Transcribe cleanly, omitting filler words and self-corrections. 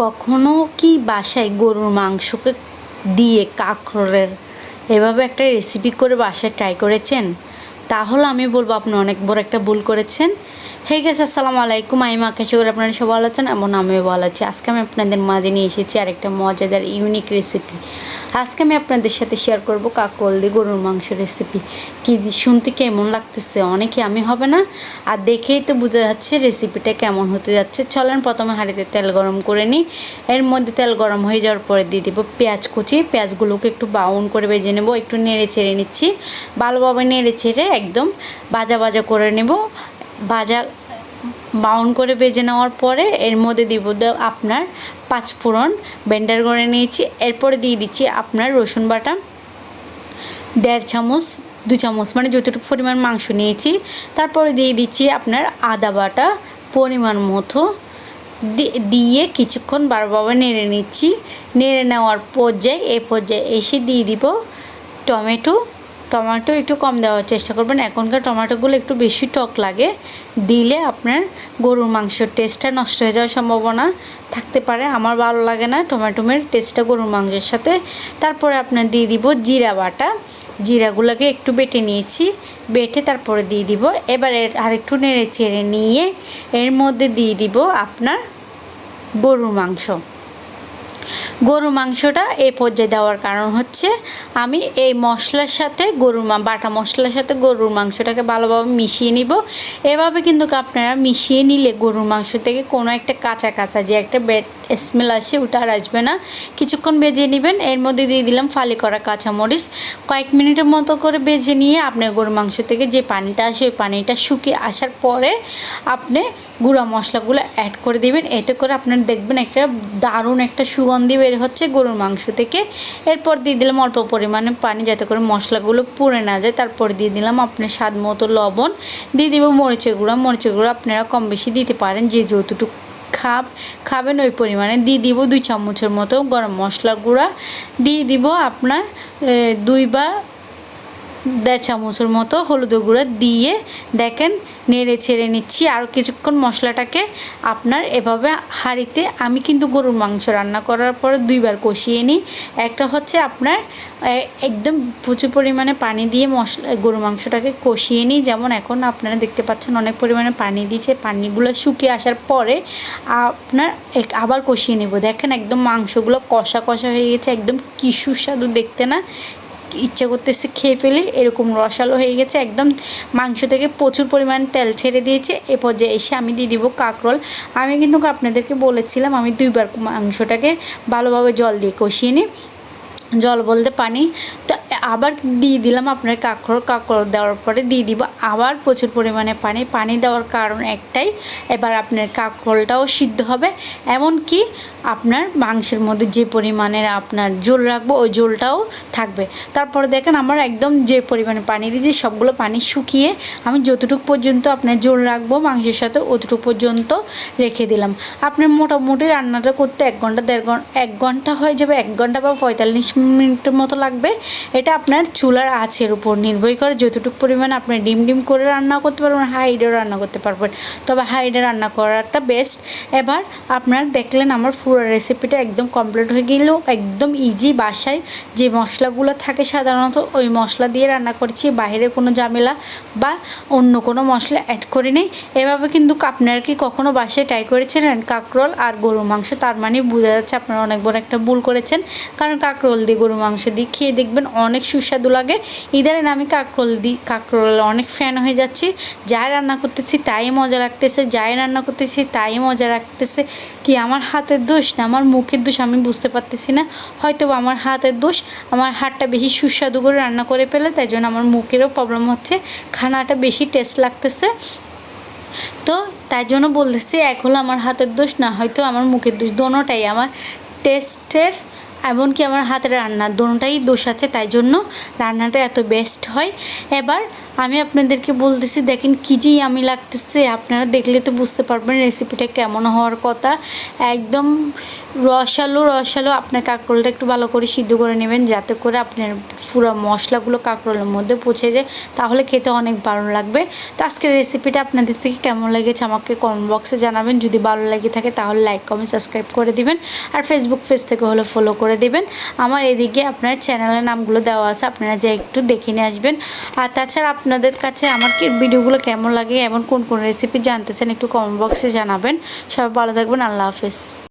কখনো কি বাসায় গরুর মাংসকে দিয়ে কাঁকরোলের এভাবে একটা রেসিপি করে বাসায় ট্রাই করেছেন? তাহলে আমি বলবো আপনি অনেক বড় একটা ভুল করেছেন। হে গেছে, আসসালামু আলাইকুম। আমি আকাশে করে আপনারা সব ভালো আছেন, এমন আমিও ভালো আছি। আজকে আমি আপনাদের মাঝে নিয়ে এসেছি আরেকটা মজাদার ইউনিক রেসিপি। আজকে আমি আপনাদের সাথে শেয়ার করব কাঁকরোল দিয়ে গরুর মাংস রেসিপি। কি শুনতে কেমন লাগতেছে? অনেকে আমি হবে না, আর দেখেই তো বোঝা যাচ্ছে রেসিপিটা কেমন হতে যাচ্ছে। চলেন প্রথমে হাঁড়িতে তেল গরম করে নিই। এর মধ্যে তেল গরম হয়ে যাওয়ার পরে দিয়ে দিব পেঁয়াজ কুচি। পেঁয়াজগুলোকে একটু ব্রাউন করে ভেজে নেব, একটু নেড়ে ছেড়ে নিচ্ছি। ভালোভাবে নেড়ে ছেড়ে একদম ভাজা ভাজা করে নেব। ভাজা ব্রাউন করে ভেজে নেওয়ার পরে এর মধ্যে দিব আপনার 5 ফোড়ন ব্লেন্ডার করে নিয়েছি। এরপরে দিয়ে দিচ্ছি আপনার রসুন বাটা 1.5 চামচ, 2 চামচ মানে যতটুকু পরিমাণ মাংস নিয়েছি। তারপরে দিয়ে দিচ্ছি আপনার আদা বাটা পরিমাণ মতো দিয়ে কিছুক্ষণ বারবার নেড়ে নিচ্ছি। নেড়ে নেওয়ার এই পর্যায়ে এসে দিয়ে দিব টমেটো একটু কম দেওয়ার চেষ্টা করবেন। এখনকার টমেটোগুলো একটু বেশি টক লাগে, দিলে আপনার গরুর মাংসের টেস্টটা নষ্ট হয়ে যাওয়ার সম্ভাবনা থাকতে পারে। আমার ভালো লাগে না টমেটোমের টেস্টটা গরুর মাংসের সাথে। তারপরে আপনার দিয়ে দিব জিরা বাটা। জিরাগুলোকে একটু বেটে নিয়েছি, বেটে তারপরে দিয়ে দিব। এবারে আরেকটু নেড়ে চেড়ে নিয়ে এর মধ্যে দিয়ে দিব আপনার গরুর মাংসটা এই পর্যায়ে দেওয়ার কারণ হচ্ছে আমি এই মশলার সাথে বাটা মশলার সাথে গরুর মাংসটাকে ভালোভাবে মিশিয়ে নিব। এভাবে কিন্তু আপনারা মিশিয়ে নিলে গরুর মাংস থেকে কোনো একটা কাঁচা কাঁচা যে একটা ব্যাড স্মেল আসে ওটা আর আসবে না। কিছুক্ষণ ভেজে নেবেন। এর মধ্যে দিয়ে দিলাম ফালি করা কাঁচামরিচ। কয়েক মিনিটের মতো করে ভেজে নিয়ে আপনার গরুর মাংস থেকে যে পানিটা আসে ওই পানিটা শুকিয়ে আসার পরে আপনি গুঁড়া মশলাগুলো অ্যাড করে দেবেন। এতে করে আপনার দেখবেন একটা দারুণ একটা সুগন্ধি বের হচ্ছে গরুর মাংস থেকে। এরপর দিয়ে দিলাম অল্প পরিমাণে পানি, যাতে করে মশলাগুলো পুড়ে না যায়। তারপর দিয়ে দিলাম আপনার স্বাদ মতো লবণ, দিয়ে দিব মরিচের গুঁড়ো আপনারা কম বেশি দিতে পারেন, যে যতটুকু খাবেন ওই পরিমাণে। দিয়ে দিব 2 চামচের মতো গরম মশলার গুঁড়া, দিয়ে দিব আপনার 2 বা 1.5 চামচের মতো হলুদের গুঁড়া দিয়ে দেখেন নেড়ে ছেড়ে নিচ্ছি। আর কিছুক্ষণ মশলাটাকে আপনার এভাবে হাঁড়িতে, আমি কিন্তু গরুর মাংস রান্না করার পরে 2 বার কষিয়ে নিই। একটা হচ্ছে আপনার একদম প্রচুর পরিমাণে পানি দিয়ে গরুর মাংসটাকে কষিয়ে নিই, যেমন এখন আপনারা দেখতে পাচ্ছেন অনেক পরিমাণে পানি দিয়েছে। পানিগুলো শুকিয়ে আসার পরে আপনার আবার কষিয়ে নেব। দেখেন একদম মাংসগুলো কষা কষা হয়ে গেছে, একদম কি সুস্বাদু দেখতে না, ইচ্ছা করতেছে খেয়ে ফেলি, এরকম রসালো হয়ে গেছে। একদম মাংস থেকে প্রচুর পরিমাণ তেল ছেড়ে দিয়েছে। এ পর্যায়ে এসে আমি দিয়ে দিব কাঁকরোল। আমি কিন্তু আপনাদেরকে বলেছিলাম আমি 2 বার মাংসটাকে ভালোভাবে জল দিয়ে কষিয়ে নিই, জল বলতে পানি। তো আবার দিয়ে দিলাম আপনার কাঁকরোল দেওয়ার পরে দিয়ে দিব আবার প্রচুর পরিমাণে পানি দেওয়ার কারণ একটাই, এবার আপনার কাঁকরোলটাও সিদ্ধ হবে, এমনকি আপনার মাংসের মধ্যে যে পরিমাণের আপনার ঝোল রাখবো ওই ঝোলটাও থাকবে। তারপরে দেখেন আমার একদম যে পরিমাণে পানি দিয়েছি সবগুলো পানি শুকিয়ে আমি যতটুকু পর্যন্ত আপনার ঝোল রাখবো মাংসের সাথে অতটুকু পর্যন্ত রেখে দিলাম। আপনার মোটামুটি রান্নাটা করতে 1 ঘন্টা হয়ে যাবে, 1 ঘন্টা বা 45 মিনিটের মতো লাগবে। এটা আপনার চুলার আঁচের উপর নির্ভর করে, যতটুকু পরিমাণ আপনি ডিম করে রান্না করতে পারবেন, হাইডে রান্না করতে পারবেন, তবে হাইডে রান্না করাটা বেস্ট। এবার আপনার দেখলেন আমার পুরো রেসিপিটা একদম কমপ্লিট হয়ে গেল। একদম ইজি, বাসায় যে মশলাগুলো থাকে সাধারণত ওই মশলা দিয়ে রান্না করছি, বাইরে কোনো ঝামেলা বা অন্য কোনো মশলা অ্যাড করে নেই। এভাবে কিন্তু আপনারা কি কখনো বাসায় ট্রাই করেছিলেন কাঁকরোল আর গরুর মাংস? তার মানে বোঝা যাচ্ছে আপনারা অনেক বড় একটা ভুল করেছেন, কারণ কাঁকরোল দিয়ে গরুর মাংস দিয়ে খেয়ে দেখবেন অনেক সুস্বাদু লাগে। ইদানিং আমি কাঁকরোল অনেক ফ্যান হয়ে যাচ্ছি। যাই রান্না করতেছি তাই মজা লাগতেছে, কি আমার হাতের দোষ না আমার মুখের দোষ আমি বুঝতে পারতেছি না। হয়তো আমার হাতের দোষ, আমার হাতটা বেশি সুস্বাদু করে রান্না করে ফেলে, তাই জন্য আমার মুখেরও প্রবলেম হচ্ছে, খানাটা বেশি টেস্ট লাগতেছে। তো তাই জন্য বলতেছি এক হলো আমার হাতের দোষ, না হয়তো আমার মুখের দোষ, দোনোটাই আমার টেস্টের এমনকি আমার হাতের রান্নার দোনোটাই দোষ আছে, তাই জন্য রান্নাটা এত বেস্ট হয়। এবার আমি আপনাদেরকে বলতেছি দেখেন কী যে আমি লাগতেছে, আপনারা দেখলে তো বুঝতে পারবেন রেসিপিটা কেমন হওয়ার কথা। একদম রসালো রসালো। আপনার কাঁকরোলটা একটু ভালো করে সিদ্ধ করে নেবেন যাতে করে আপনার পুরো মশলাগুলো কাঁকরোলের মধ্যে পচে যায়, তাহলে খেতে অনেক ভালো লাগবে। তো আজকের রেসিপিটা আপনাদের থেকে কেমন লেগেছে আমাকে কমেন্ট বক্সে জানাবেন। যদি ভালো লেগে থাকে তাহলে লাইক কমেন্ট সাবস্ক্রাইব করে দিবেন, আর ফেসবুক পেজ থেকে হলে ফলো করে দিবেন। আমার এদিকে আপনার চ্যানেলের নামগুলো দেওয়া আছে, আপনারা যে একটু দেখে নিয়ে আসবেন। আর তাছাড়া আপনাদের কাছে আমার ভিডিওগুলো কেমন লাগে এবং কোন কোন রেসিপি জানতে চান একটু কমেন্ট বক্সে জানাবেন। সবাই ভালো থাকবেন, আল্লাহ হাফেজ।